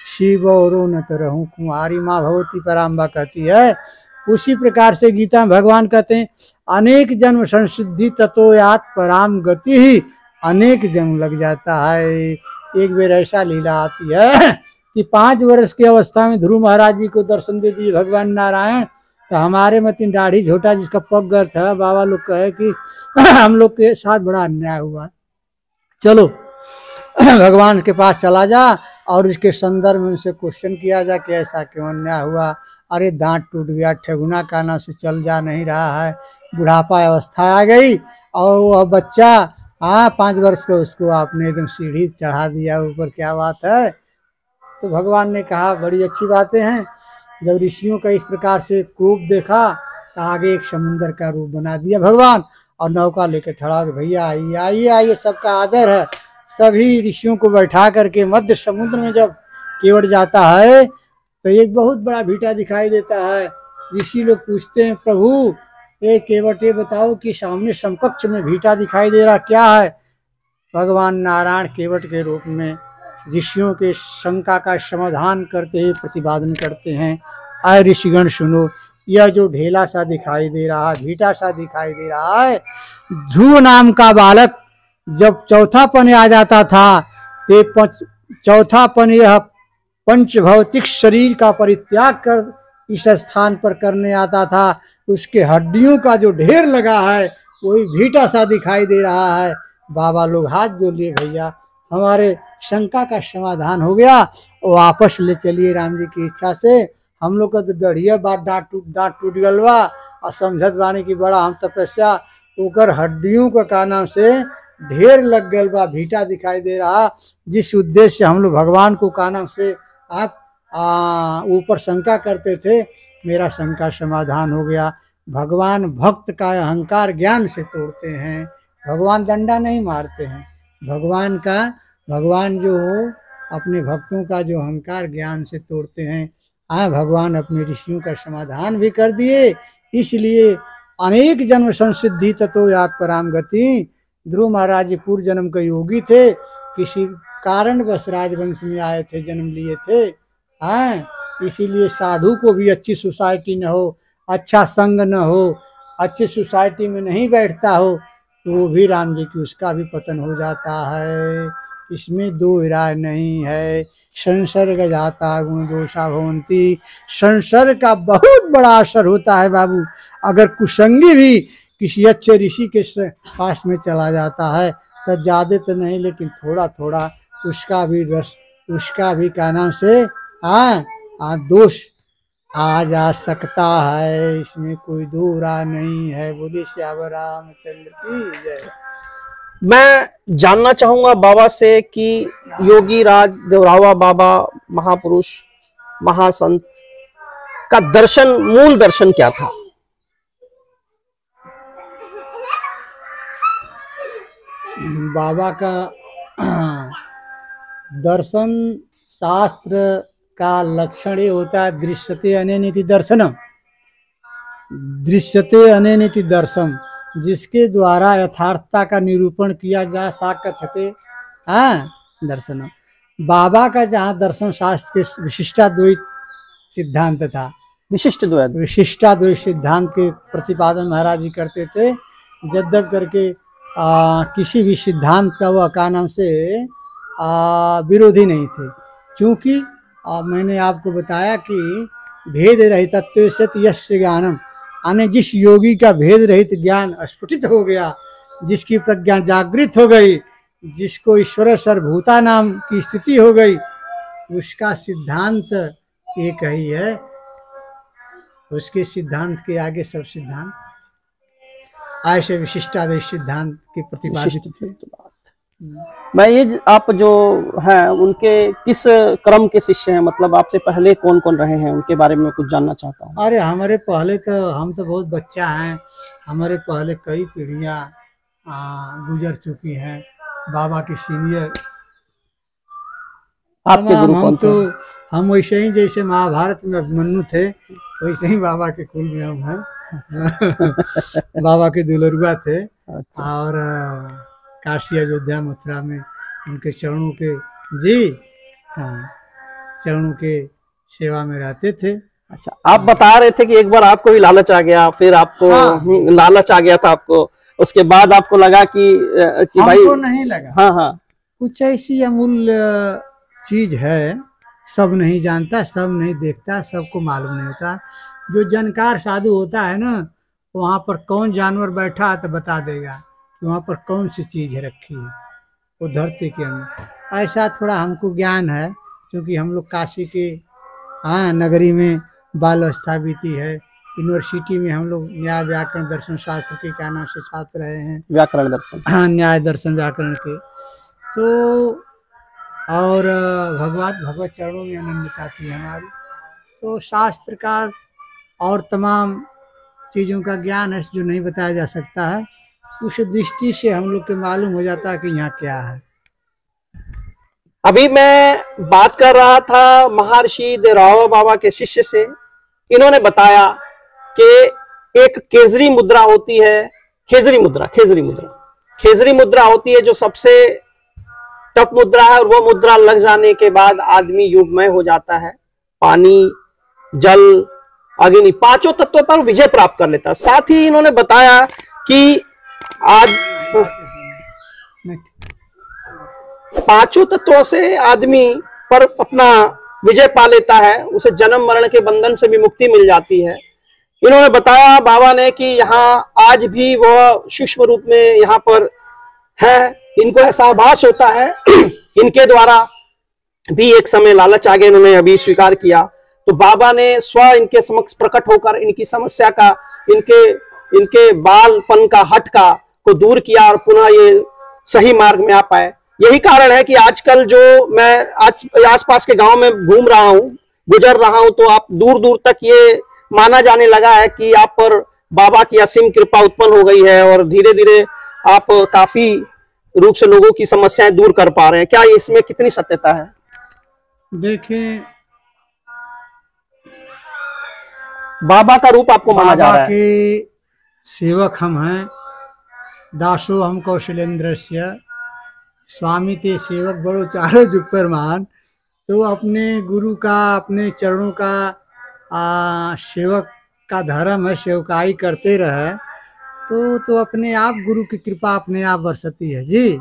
शिव और न तरहूँ कुंवारी माँ भगवती पराम्बा कहती है। उसी प्रकार से गीता में भगवान कहते हैं अनेक जन्म संसिद्धि ततो यात पराम गति ही, अनेक जन्म लग जाता है। एक बार ऐसा लीला आती है कि 5 वर्ष की अवस्था में ध्रुव महाराज जी को दर्शन दे दिए भगवान नारायण। तो हमारे मतीन दाढ़ी झोटा जिसका पग गर था, बाबा लोग कहे कि हम लोग के साथ बड़ा अन्याय हुआ, चलो भगवान के पास चला जा और इसके संदर्भ में उनसे क्वेश्चन किया जा कि ऐसा क्यों अन्याय हुआ। अरे दांत टूट गया, ठेगुना काना से चल जा नहीं रहा है, बुढ़ापा अवस्था आ गई और वह बच्चा 5 वर्ष का, उसको आपने एकदम सीढ़ी चढ़ा दिया ऊपर, क्या बात है। तो भगवान ने कहा बड़ी अच्छी बातें हैं। जब ऋषियों का इस प्रकार से कोप देखा तो आगे एक समुद्र का रूप बना दिया भगवान और नौका लेकर ठड़ा के भैया आइए आइए आइए, सबका आदर है। सभी ऋषियों को बैठा करके मध्य समुद्र में जब केवट जाता है तो एक बहुत बड़ा भीटा दिखाई देता है। ऋषि लोग पूछते हैं प्रभु ये केवट ये बताओ कि सामने समकक्ष में भीटा दिखाई दे रहा क्या है। भगवान नारायण केवट के रूप में ऋषियों के शंका का समाधान करते हुए प्रतिपादन करते हैं। आय ऋषिगण सुनो, यह जो ढेला सा दिखाई दे रहा है, भीटा सा दिखाई दे रहा है, ध्रुव नाम का बालक जब चौथापन आ जाता था तो चौथापन यह पंच भौतिक शरीर का परित्याग कर इस स्थान पर करने आता था। उसके हड्डियों का जो ढेर लगा है वही भीटा सा दिखाई दे रहा है। बाबा लोग हाथ जोड़ लिए भैया हमारे शंका का समाधान हो गया, वापस ले चलिए राम जी की इच्छा से। हम लोग का तो दढ़िया बात दांत टूट गल बा और समझत बानी की बड़ा हम तपस्या ओकर हड्डियों का का नाम से ढेर लग गल बा, भीटा दिखाई दे रहा। जिस उद्देश्य से हम लोग भगवान को का नाम से आप ऊपर शंका करते थे, मेरा शंका समाधान हो गया। भगवान भक्त का अहंकार ज्ञान से तोड़ते हैं, भगवान डंडा नहीं मारते हैं। भगवान जो अपने भक्तों का जो अहंकार ज्ञान से तोड़ते हैं। भगवान अपने ऋषियों का समाधान भी कर दिए। इसलिए अनेक जन्म संसिद्धि ततो यात पराम गति। ध्रुव महाराज जी पूर्व जन्म के योगी थे, किसी कारण बस राजवंश में आए थे, जन्म लिए थे। इसीलिए साधु को भी अच्छी सोसाइटी न हो, अच्छा संग न हो, अच्छी सोसाइटी में नहीं बैठता हो तो वो भी राम जी की उसका भी पतन हो जाता है। इसमें दो राय नहीं है। संसर्ग जाता गुण दोषा भवंती। संसर्ग का बहुत बड़ा असर होता है बाबू। अगर कुसंगी भी किसी अच्छे ऋषि के पास में चला जाता है तो ज़्यादा तो नहीं लेकिन थोड़ा थोड़ा उसका भी रस, उसका भी क्या नाम से दोष आ जा सकता है। इसमें कोई दो राय नहीं है। बोले श्याम रामचंद्र की जय। मैं जानना चाहूंगा बाबा से कि योगी राज देवरावा बाबा महापुरुष महासंत का दर्शन, मूल दर्शन क्या था? बाबा का दर्शन शास्त्र का लक्षण ये होता है दृश्यते अनेनिति दर्शनम। दृश्यते अनेनिति दर्शन, जिसके द्वारा यथार्थता का निरूपण किया जा सकते दर्शनम। बाबा का जहाँ दर्शन शास्त्र के विशिष्टाद्वैत सिद्धांत था, विशिष्टाद्वैत सिद्धांत के प्रतिपादन महाराज जी करते थे। यद्यप करके किसी भी सिद्धांत का वह का नाम से विरोधी नहीं थे। चूँकि मैंने आपको बताया कि भेद रहित तत्व यस्य ज्ञानम, यानी जिस योगी का भेद रहित ज्ञान स्फुटित हो गया, जिसकी प्रज्ञा जागृत हो गई, जिसको ईश्वर सर्वभूता नाम की स्थिति हो गई, उसका सिद्धांत एक ही है। उसके सिद्धांत के आगे सब सिद्धांत ऐसे विशिष्टाद्वैत सिद्धांत के प्रतिपादित थे। मैं ये आप जो हैं उनके किस क्रम के शिष्य हैं, मतलब आपसे पहले कौन कौन रहे हैं उनके बारे में कुछ जानना चाहता हूँ। अरे हमारे पहले तो हम तो बहुत बच्चा हैं, हमारे पहले कई पीढ़ियाँ गुजर चुकी हैं। बाबा के सीनियर आपके गुरु कौन थे? हम वैसे ही जैसे महाभारत में अभिमन्यु थे वैसे ही बाबा के कुल में हम हैं। बाबा के दुलरुआ थे। अच्छा। और काशी अयोध्या मथुरा में उनके चरणों के जी चरणों के सेवा में रहते थे। अच्छा, आप बता रहे थे कि एक बार आपको भी लालच आ गया, फिर आपको हाँ। लालच आ गया था आपको, उसके बाद आपको लगा कि भाई हमको नहीं लगा। हाँ हाँ कुछ ऐसी अमूल्य चीज है, सब नहीं जानता, सब नहीं देखता, सबको मालूम नहीं होता। जो जानकार साधु होता है ना, वहाँ पर कौन जानवर बैठा है तो बता देगा कि वहाँ पर कौन सी चीज रखी है वो धरती के अंदर। ऐसा थोड़ा हमको ज्ञान है, क्योंकि हम लोग काशी के हाँ नगरी में बाल अवस्था बीती है। यूनिवर्सिटी में हम लोग न्याय व्याकरण दर्शन शास्त्र के क्या नाम से छात्र रहे हैं, व्याकरण दर्शन, हाँ न्याय दर्शन व्याकरण के। तो और भगवत चरणों में अनन्यता थी हमारी। तो शास्त्र का और तमाम चीज़ों का ज्ञान है जो नहीं बताया जा सकता है। उस दृष्टि से हम लोग के मालूम हो जाता है कि यहाँ क्या है। अभी मैं बात कर रहा था महर्षि देवरावा बाबा के शिष्य से। इन्होंने बताया कि एक केजरी मुद्रा होती है, खेजरी मुद्रा होती है जो सबसे टफ मुद्रा है, और वो मुद्रा लग जाने के बाद आदमी युगमय हो जाता है। पानी, जल, अग्नि, पांचों तत्वों पर विजय प्राप्त कर लेता है। साथ ही इन्होंने बताया कि आज पांचों तत्वों से आदमी पर अपना विजय पा लेता है, उसे जन्म मरण के बंधन से भी मुक्ति मिल जाती है। इन्होंने बताया बाबा ने कि यहाँ आज भी वह सूक्ष्म रूप में यहाँ पर है, इनको ऐसा आभास होता है। इनके द्वारा भी एक समय लालच आ गया, इन्होंने अभी स्वीकार किया। तो बाबा ने स्व इनके समक्ष प्रकट होकर इनकी समस्या का, इनके बालपन का, हट का को दूर किया और पुनः ये सही मार्ग में आ पाए। यही कारण है कि आजकल जो मैं आज आसपास के गांव में घूम रहा हूं, गुजर रहा हूं, तो आप दूर दूर तक ये माना जाने लगा है कि आप पर बाबा की असीम कृपा उत्पन्न हो गई है, और धीरे धीरे आप काफी रूप से लोगों की समस्याएं दूर कर पा रहे हैं। क्या इसमें कितनी सत्यता है? देखें, बाबा का रूप आपको माना जा रहा है। बाबा के सेवक हम हैं। दासो हम कौशलेंद्रस्य स्वामी ते सेवक बड़ो चारो जुग परमान। तो अपने गुरु का, अपने चरणों का सेवक का धर्म है, सेवकाई करते रहे तो अपने आप गुरु की कृपा अपने आप बरसती है जी।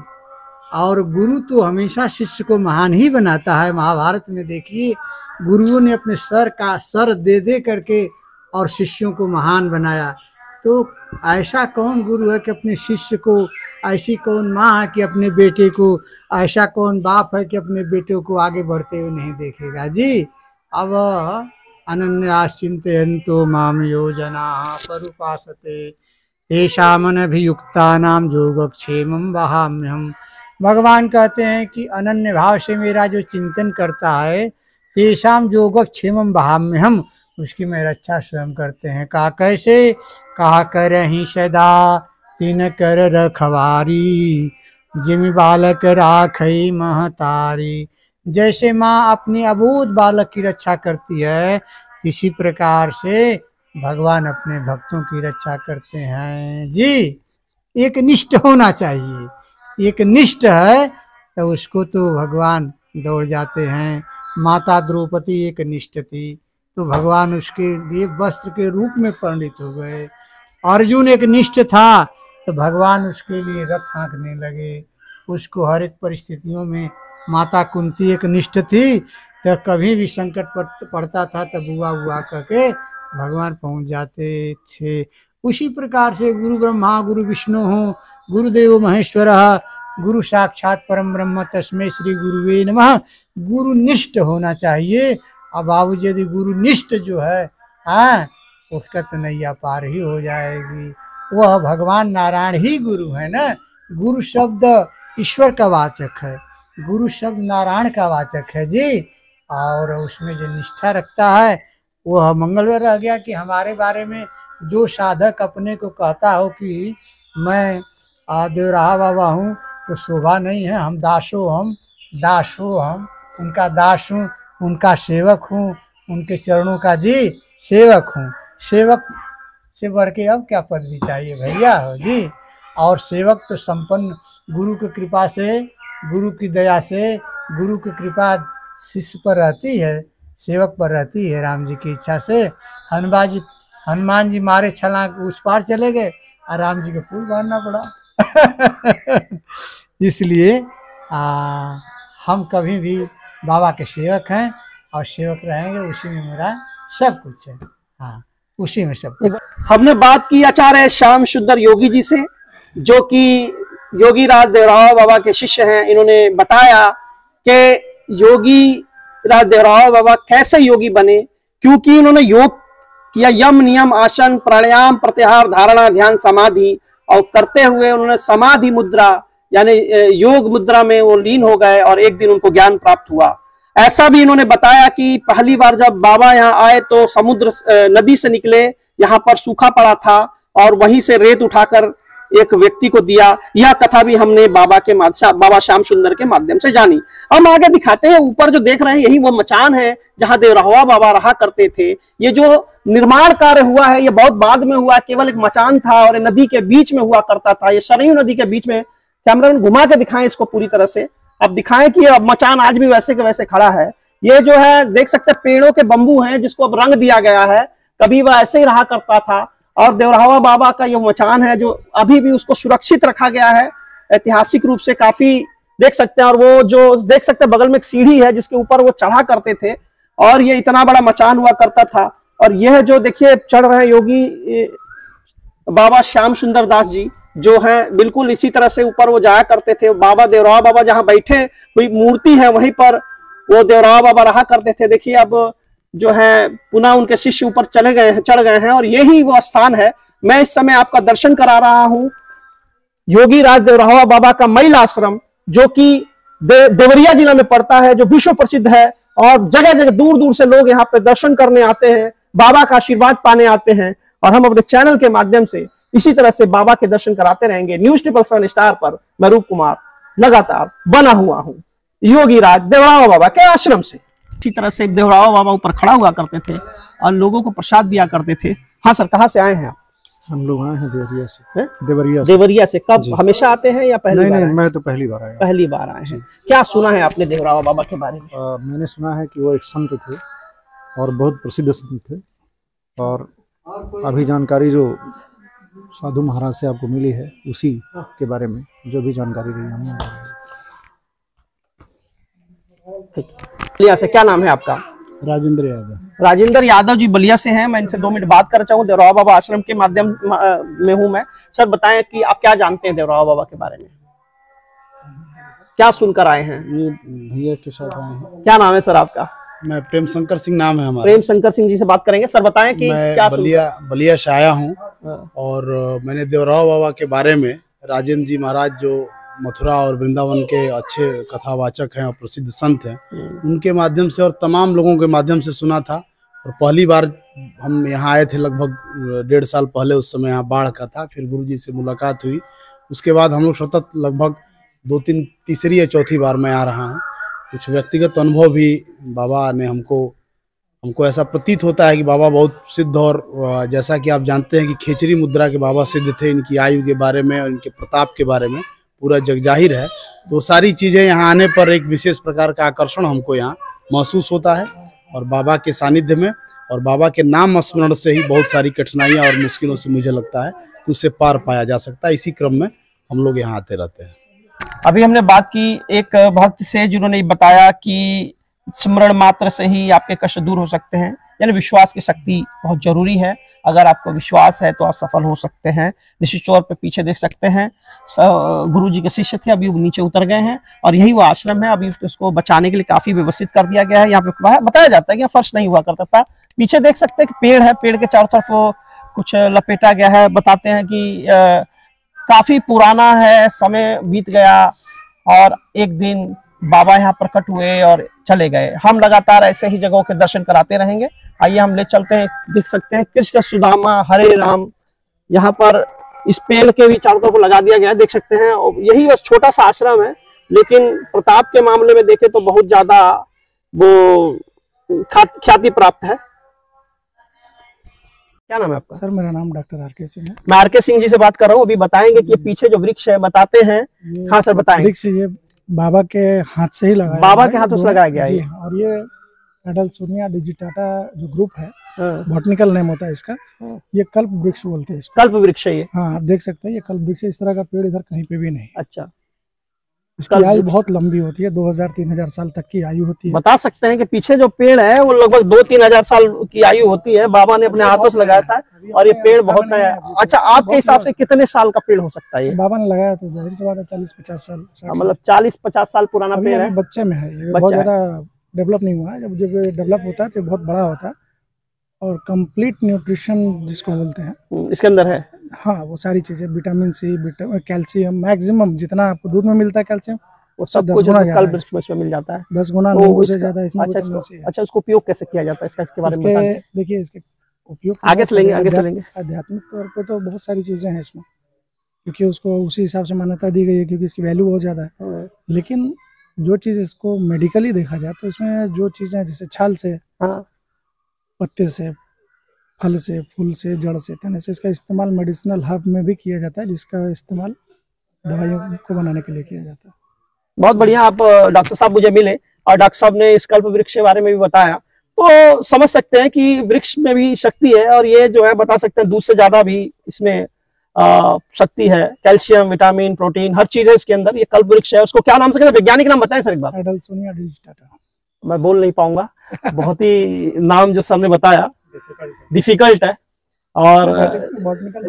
और गुरु तो हमेशा शिष्य को महान ही बनाता है। महाभारत में देखिए, गुरुओं ने अपने सर दे दे करके और शिष्यों को महान बनाया। तो ऐसा कौन गुरु है कि अपने शिष्य को, ऐसी कौन माँ है कि अपने बेटे को, ऐसा कौन बाप है कि अपने बेटे को आगे बढ़ते हुए नहीं देखेगा जी। अब अनन्यास चिंतयन्तो माम योजना परुपासते तेषामनभियुक्तानां योगक्षेमं वहाम्यहम्। भगवान कहते हैं कि अनन्य भाव से मेरा जो चिंतन करता है, तेषाम योगक्षेमं वहाम्यहम्, उसकी मैं रक्षा स्वयं करते हैं। कहा कैसे? कहा करहि सदा तीन कर रखवारी, जिमि बालक राखई महतारी। जैसे माँ अपनी अबोध बालक की रक्षा करती है, इसी प्रकार से भगवान अपने भक्तों की रक्षा करते हैं जी। एक निष्ठ होना चाहिए। एक निष्ठ है तो उसको तो भगवान दौड़ जाते हैं। माता द्रौपदी एक निष्ठ थी तो भगवान उसके लिए वस्त्र के रूप में परिणित हो गए। अर्जुन एक निष्ठ था तो भगवान उसके लिए रथ हाँकने लगे। उसको हर एक परिस्थितियों में, माता कुंती एक निष्ठ थी तो कभी भी संकट पड़ता था तो बुआ बुआ करके भगवान पहुंच जाते थे। उसी प्रकार से गुरु ब्रह्मा गुरु विष्णु हो गुरुदेव महेश्वर, गुरु साक्षात परम ब्रह्म तस्मै श्री गुरुवे नमः। गुरुनिष्ठ होना चाहिए। अब बाबूजी यदि गुरुनिष्ठ जो है उसका तो नैया पार ही हो जाएगी। वह भगवान नारायण ही गुरु है ना। गुरु शब्द ईश्वर का वाचक है, गुरु शब्द नारायण का वाचक है जी। और उसमें जो निष्ठा रखता है वह मंगलवर रह गया। कि हमारे बारे में जो साधक अपने को कहता हो कि मैं देवराहा बाबा हूँ, तो शोभा नहीं है। हम दासो हम उनका दास हूँ, उनका सेवक हूँ, उनके चरणों का जी सेवक हूँ। सेवक से बढ़ के अब क्या पद भी चाहिए भैया हो जी। और सेवक तो संपन्न गुरु की कृपा से, गुरु की दया से, गुरु की कृपा शिष्य पर रहती है, सेवक पर रहती है। राम जी की इच्छा से हनुमान जी मारे छलांग उस पार चले गए और राम जी को पुल बांधना पड़ा। इसलिए हम कभी भी बाबा के सेवक हैं और सेवक रहेंगे, उसी में मेरा सब कुछ है। हाँ, उसी में सब कुछ। हमने बात की आचार्य श्याम सुंदर योगी जी से, जो कि योगी राज देवराव बाबा के शिष्य हैं। इन्होंने बताया कि योगी राज देवराव बाबा कैसे योगी बने, क्योंकि उन्होंने योग किया, यम नियम आसन प्राणायाम प्रत्याहार धारणा ध्यान समाधि, और करते हुए उन्होंने समाधि मुद्रा यानी योग मुद्रा में वो लीन हो गए और एक दिन उनको ज्ञान प्राप्त हुआ। ऐसा भी इन्होंने बताया कि पहली बार जब बाबा यहाँ आए तो समुद्र नदी से निकले, यहाँ पर सूखा पड़ा था और वहीं से रेत उठाकर एक व्यक्ति को दिया। यह कथा भी हमने बाबा श्याम सुंदर के माध्यम से जानी। हम आगे दिखाते हैं, ऊपर जो देख रहे हैं यही वो मचान है जहां देवरावा बाबा रहा करते थे। ये जो निर्माण कार्य हुआ है ये बहुत बाद में हुआ, केवल एक मचान था और नदी के बीच में हुआ करता था। ये सरयू नदी के बीच में, कैमरामैन घुमा के दिखाएं इसको पूरी तरह से, अब दिखाएं कि अब मचान आज भी वैसे के वैसे खड़ा है। ये जो है देख सकते हैं पेड़ों के बंबू हैं जिसको अब रंग दिया गया है, कभी वह ऐसे ही रहा करता था। और देवरावा बाबा का ये मचान है जो अभी भी उसको सुरक्षित रखा गया है, ऐतिहासिक रूप से काफी देख सकते हैं। और वो जो देख सकते हैं बगल में एक सीढ़ी है जिसके ऊपर वो चढ़ा करते थे और ये इतना बड़ा मचान हुआ करता था। और यह जो देखिए चढ़ रहे योगी बाबा श्याम सुंदर दास जी जो है बिल्कुल इसी तरह से ऊपर वो जाया करते थे। बाबा देवरावा बाबा जहां बैठे हुई मूर्ति है वहीं पर वो देवरावा बाबा रहा करते थे। देखिए अब जो है पुनः उनके शिष्य ऊपर चढ़ गए हैं और यही वो स्थान है। मैं इस समय आपका दर्शन करा रहा हूं योगी राज देवरावा बाबा का महिला आश्रम, जो कि देवरिया जिला में पड़ता है, जो विश्व प्रसिद्ध है और जगह जगह दूर दूर से लोग यहाँ पे दर्शन करने आते हैं, बाबा का आशीर्वाद पाने आते हैं। और हम अपने चैनल के माध्यम से इसी तरह से बाबा के दर्शन कराते रहेंगे। न्यूज़ 777 स्टार पर मैं रूप कुमार लगातार बना हुआ हूं योगी राज देवरावा बाबा के आश्रम से। इसी तरह से देवरावा बाबा ऊपर खड़ा हुआ करते थे और लोगों को प्रसाद दिया करते थे। हाँ सर, कहाँ से आए हैं आप? हम लोग आए हैं देवरिया से। देवरिया से कब? हमेशा आते हैं या पहली बार? नहीं, मैं तो पहली बार आया। पहली बार आए हैं। क्या सुना है आपने देवरावा बाबा के बारे में? मैंने सुना है कि वो एक संत थे और बहुत प्रसिद्ध संत थे, और अभी जानकारी जो साधु महाराज से आपको मिली है उसी के बारे में जो भी जानकारी रही हमने। बलिया से, क्या नाम है आपका? राजेंद्र यादव। राजेंद्र यादव जी बलिया से हैं। मैं इनसे 2 मिनट बात करना चाहूँ, देवरावा बाबा आश्रम के माध्यम में हूँ मैं। सर बताएं कि आप क्या जानते हैं देवरावा बाबा के बारे में, क्या सुनकर आए हैं? ये भैया के साथ आए हैं। क्या नाम है सर आपका? मैं प्रेम शंकर सिंह नाम है हमारा। प्रेम शंकर सिंह जी से बात करेंगे। सर बताएं कि क्या बलिया से आया हूँ और मैंने देवरावा बाबा के बारे में राजेंद्र जी महाराज जो मथुरा और वृंदावन के अच्छे कथावाचक हैं और प्रसिद्ध संत हैं, उनके माध्यम से और तमाम लोगों के माध्यम से सुना था। और पहली बार हम यहाँ आए थे लगभग 1.5 साल पहले, उस समय यहाँ बाढ़ का था। फिर गुरुजी से मुलाकात हुई, उसके बाद हम लोग सतत लगभग 2-3 तीसरी या चौथी बार मैं आ रहा हूँ। कुछ व्यक्तिगत अनुभव भी बाबा ने हमको ऐसा प्रतीत होता है कि बाबा बहुत सिद्ध, और जैसा कि आप जानते हैं कि खेचरी मुद्रा के बाबा सिद्ध थे। इनकी आयु के बारे में और इनके प्रताप के बारे में पूरा जग जाहिर है। तो सारी चीज़ें यहाँ आने पर एक विशेष प्रकार का आकर्षण हमको यहाँ महसूस होता है। और बाबा के सानिध्य में और बाबा के नाम स्मरण से ही बहुत सारी कठिनाइयाँ और मुश्किलों से मुझे लगता है कि उससे पार पाया जा सकता है। इसी क्रम में हम लोग यहाँ आते रहते हैं। अभी हमने बात की एक भक्त से जिन्होंने बताया कि स्मरण मात्र से ही आपके कष्ट दूर हो सकते हैं, यानी विश्वास की शक्ति बहुत जरूरी है। अगर आपको विश्वास है तो आप सफल हो सकते हैं। निश्चित तौर पे पीछे देख सकते हैं गुरु जी के शिष्य थे, अभी वो नीचे उतर गए हैं और यही वो आश्रम है। अभी उसको बचाने के लिए काफी व्यवस्थित कर दिया गया है। यहाँ पे बताया जाता है कि फर्श नहीं हुआ करता था। पीछे देख सकते हैं कि पेड़ है, पेड़ के चारों तरफ वो कुछ लपेटा गया है। बताते हैं कि काफी पुराना है, समय बीत गया और एक दिन बाबा यहाँ प्रकट हुए और चले गए। हम लगातार ऐसे ही जगहों के दर्शन कराते रहेंगे। आइए हम ले चलते हैं। देख सकते हैं कृष्ण सुदामा हरे राम, यहाँ पर इस पेड़ के भी चारों तरफ लगा दिया गया है, देख सकते हैं। यही बस छोटा सा आश्रम है, लेकिन प्रताप के मामले में देखें तो बहुत ज्यादा वो ख्याति प्राप्त है। क्या नाम है आपका? सर मेरा नाम डॉक्टर आर के सिंह है। मैं आर के सिंह जी से बात कर रहा हूँ। अभी बताएंगे कि पीछे जो वृक्ष है बताते हैं। हाँ सर बताएं। वृक्ष ये बाबा के हाथ से ही लगाया बाबा है, के हाथों से दोनों- लगाया गया है जी ये। हाँ, और ये एडल्सोनिया डिजिटाटा जो ग्रुप है, हाँ, बॉटनिकल नेम होता है इसका। हाँ। ये कल्प वृक्ष बोलते हैं इसको। कल्प वृक्ष है ये। हाँ, आप देख सकते हैं, ये कल्प वृक्ष है। इस तरह का पेड़ इधर कहीं पे भी नहीं। अच्छा, इसकी कल्प आयु वृक्ष। बहुत लंबी होती है, 2000-3000 साल तक की आयु होती है। बता सकते हैं कि पीछे जो पेड़ है वो लगभग 2-3 हजार साल की आयु होती है। बाबा ने अपने हाथों से लगाया था और ये पेड़ बहुत नया है। अच्छा, आपके हिसाब से कितने साल का पेड़ हो सकता है ये? बाबा ने लगाया तो जाहिर सी बात है 40-50 साल, 60 मतलब 40-50 साल पुराना अभी पेड़ अभी है। बच्चे में है ये, बच्चा बहुत है। ज्यादा डेवलप नहीं हुआ है। जब जब डेवलप होता है तो बहुत बड़ा होता है और कंप्लीट न्यूट्रिशन जिसको बोलते हैं, इसके अंदर है। हाँ, वो सारी चीजें, विटामिन सी, कैल्शियम, मैक्सिमम जितना आपको दूध में मिलता है कैल्शियम, वो सब 10 कुछ गुना कल्प ज्यादा वृक्ष में मिल जाता है। 10 गुना तो नींबू से इसका- ज्यादा इसमें अच्छा, विटामिन सी है। अच्छा, उसको उपयोग कैसे किया जाता है इसके बारे में बता इसके दें। देखिए, इसके उपयोग तो आगे बहुत से लेंगे, सारे आगे से लेंगे। आध्यात्मिक तौर पे तो बहुत सारी चीजें हैं इसमें, क्योंकि उसको उसी हिसाब से मान्यता दी गई है, क्योंकि इसकी वैल्यू बहुत ज्यादा है। लेकिन जो चीज इसको मेडिकली देखा जाए तो इसमें जो चीजें जैसे छाल से, हाँ, पत्ते से, फल से, फूल से, जड़ से, तने से, इसका इस्तेमाल मेडिसिनल हर्ब में भी किया जाता है, जिसका इस्तेमाल दवाइयों को बनाने के लिए किया जाता है। बहुत बढ़िया। आप डॉक्टर साहब मुझे मिले और डॉक्टर साहब ने इस कल्प वृक्ष के बारे में भी बताया, तो समझ सकते हैं कि वृक्ष में भी शक्ति है और ये जो है बता सकते हैं दूध से ज्यादा भी इसमें शक्ति है। कैल्शियम, विटामिन, प्रोटीन, हर चीज है इसके अंदर। ये कल्प वृक्ष है। उसको क्या नाम से कहते हैं? वैज्ञानिक नाम बताएं सर एक बार। एडल्सोनिया डिजिटाटा। मैं बोल नहीं पाऊंगा, बहुत ही नाम जो सर ने बताया डिफिकल्ट है और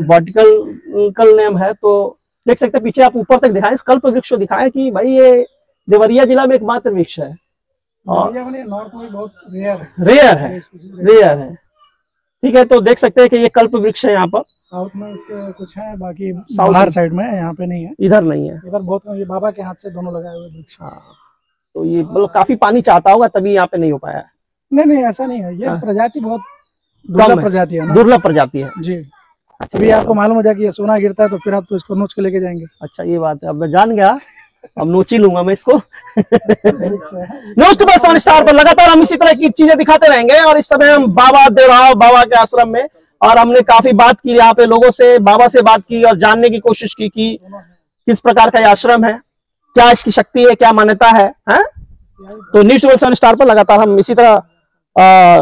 बॉटनिकल नेम है। तो देख सकते हैं पीछे, आप ऊपर तक दिखाएं, इस कल्प वृक्ष को दिखाएं कि भाई ये देवरिया जिला में एकमात्र वृक्ष है और नॉर्थ में बहुत रेयर है, रेयर है, रेयर है। ठीक है, तो देख सकते हैं कि ये कल्प वृक्ष है। यहाँ पर साउथ में इसके कुछ है, बाकी साउथ बाहर में। साइड में है, यहाँ पे नहीं है। इधर नहीं है। इधर बहुत, ये बाबा के हाथ से दोनों लगाए हुए वृक्ष। हाँ, तो ये मतलब काफी पानी चाहता होगा तभी यहाँ पे नहीं हो पाया। नहीं, ऐसा नहीं है। ये हाँ। प्रजाति बहुत कम दुर्लभ है। प्रजाति है ना। दुर्लभ प्रजाति है। जी, अभी आपको मालूम हो जाए कि ये सोना गिरता है तो फिर आप तो इसको नोच के लेके जाएंगे। अच्छा, ये बात है। अब मैं जान गया, अब नोची लूंगा मैं इसको। वृक्ष है। न्यूज़ 2 स्टार पर लगातार हम इसी तरह की चीजें दिखाते रहेंगे और इस समय हम बाबा देवराव बाबा के आश्रम में, और हमने काफी बात की यहाँ पे लोगों से, बाबा से बात की और जानने की कोशिश की कि किस प्रकार का ये आश्रम है, क्या इसकी शक्ति है, क्या मान्यता है, हैं? तो न्यूज़ 2 स्टार पर लगातार हम इसी तरह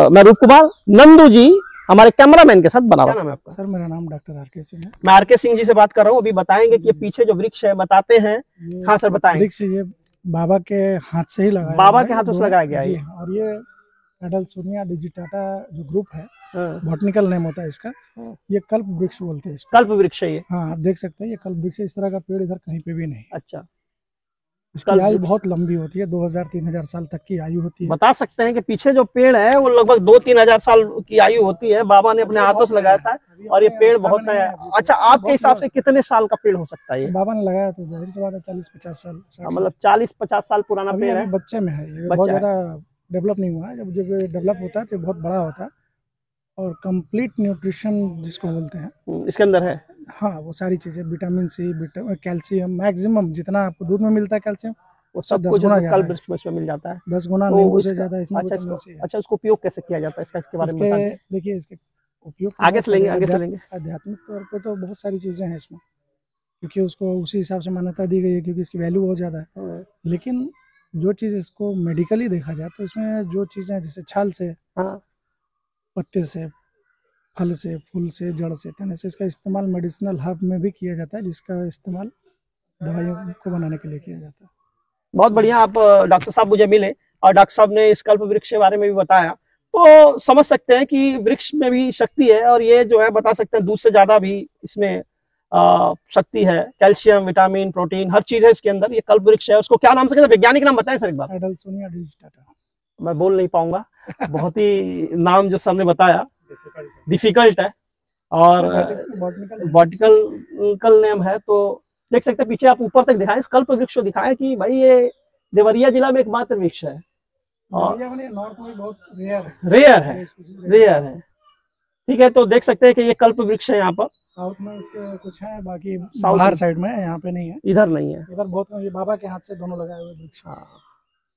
मैं रूप कुमार नंदू जी हमारे कैमरामैन के साथ बना रहा हूं। सर, मेरा नाम डॉक्टर आर.के. सिंह है। मैं आर.के. सिंह जी से बात कर रहा हूँ। अभी बताएंगे कि ये पीछे जो वृक्ष है बताते हैं। ये हाँ सर, बताएंगे। वृक्ष ये बाबा के हाथ से ही लगाया बाबा हुआ के है, हाथों से दोनों- लगाया गया है जी ये। हाँ, और ये एडल्सोनिया डिजिटाटा जो ग्रुप है, हाँ, बॉटनिकल नेम होता है इसका। हाँ। ये कल्प वृक्ष बोलते हैं इसको। कल्प वृक्ष है ये। हाँ, आप देख सकते हैं, ये कल्प वृक्ष है। इस तरह का पेड़ इधर कहीं पे भी नहीं। अच्छा, इसकी कल्प आयु वृक्ष। बहुत लंबी होती है, 2000-3000 साल तक की आयु होती है। बता सकते हैं कि पीछे जो पेड़ है वो लगभग 2-3 हजार साल की आयु होती है। बाबा ने अपने हाथों से लगाया था और ये पेड़ बहुत नया है। अच्छा, आपके हिसाब से कितने साल का पेड़ हो सकता है ये? बाबा ने लगाया तो जाहिर सी बात है 40-50 साल, 60 साल। मतलब 40-50 साल पुराना अभी पेड़ अभी है। बच्चे में है ये, बच्चा बहुत है। ज्यादा डेवलप नहीं हुआ है। जब जब डेवलप होता है तो बहुत बड़ा होता है और कंप्लीट न्यूट्रिशन जिसको बोलते हैं, इसके अंदर है। हाँ, वो सारी चीजें, विटामिन सी, कैल्शियम, मैक्सिमम जितना आपको दूध में मिलता है कैल्शियम, वो सब 10 कुछ गुना कल्प ज्यादा है। वृक्ष में मिल जाता है। 10 गुना तो नींबू से इसका- ज्यादा इसमें अच्छा, विटामिन इसको सी है। अच्छा, उसको उपयोग कैसे किया जाता है इसके बारे में बता इसके दें। देखिए, इसके उपयोग तो आगे बहुत से लेंगे, सारे आगे से लेंगे। आध्यात्मिक तौर पे तो बहुत सारी चीजें हैं इसमें, क्योंकि उसको उसी हिसाब से मान्यता दी गई है, क्योंकि इसकी वैल्यू बहुत ज्यादा है। लेकिन जो चीज इसको मेडिकली देखा जाए तो इसमें जो चीजें जैसे छाल से, हाँ, पत्ते से, फल से, फूल से, जड़ से, तने से, इसका इस्तेमाल मेडिसिनल हर्ब में भी किया जाता है, जिसका इस्तेमाल दवाइयों को बनाने के लिए किया जाता है। बहुत बढ़िया। आप डॉक्टर साहब मुझे मिले और डॉक्टर साहब ने इस कल्प वृक्ष के बारे में भी बताया, तो समझ सकते हैं कि वृक्ष में भी शक्ति है और ये जो है बता सकते हैं दूध से ज्यादा भी इसमें शक्ति है। कैल्शियम, विटामिन, प्रोटीन, हर चीज है इसके अंदर। ये कल्प वृक्ष है। उसको क्या नाम से कहते हैं? वैज्ञानिक नाम बताएं सर एक बार। एडल्सोनिया डिजिटाटा। मैं बोल नहीं पाऊंगा, बहुत ही नाम जो सर ने बताया डिफिकल्ट है और बॉटनिकल नेम है। तो देख सकते हैं पीछे, आप ऊपर तक दिखाएं, इस कल्प वृक्ष को दिखाएं कि भाई ये देवरिया जिला में एकमात्र वृक्ष है और नॉर्थ में बहुत रेयर है, रेयर है, रेयर है। ठीक है, तो देख सकते हैं कि ये कल्प वृक्ष है। यहाँ पर साउथ में इसके कुछ है, बाकी साउथ बाहर में। साइड में है, यहाँ पे नहीं है। इधर नहीं है। इधर बहुत, ये बाबा के हाथ से दोनों लगाए हुए वृक्ष। हाँ,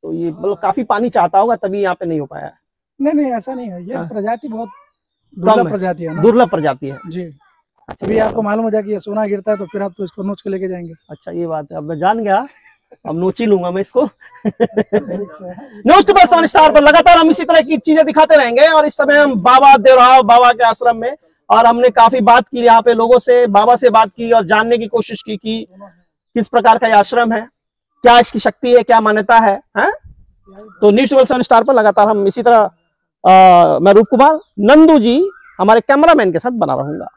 तो ये मतलब काफी पानी चाहता होगा तभी यहाँ पे नहीं हो पाया। नहीं, ऐसा नहीं है। ये हाँ। प्रजाति बहुत कम दुर्लभ है। प्रजाति है ना। दुर्लभ प्रजाति है। जी, अभी आपको मालूम हो जाए कि ये सोना गिरता है तो फिर आप तो इसको नोच के लेके जाएंगे। अच्छा, ये बात है। अब मैं जान गया, अब नोची लूंगा मैं इसको। न्यूज़ 7 स्टार पर लगातार हम इसी तरह की चीजें दिखाते रहेंगे। और इस समय हम बाबा देवराव बाबा के आश्रम में, और हमने काफी बात की यहाँ पे लोगों से, बाबा से बात की और जानने की कोशिश की कि किस प्रकार का ये आश्रम है, क्या इसकी शक्ति है, क्या मान्यता है, तो न्यूज़ 7 स्टार पर लगातार हम इसी तरह मैं रूप कुमार नंदू जी हमारे कैमरामैन के साथ बना रहूंगा।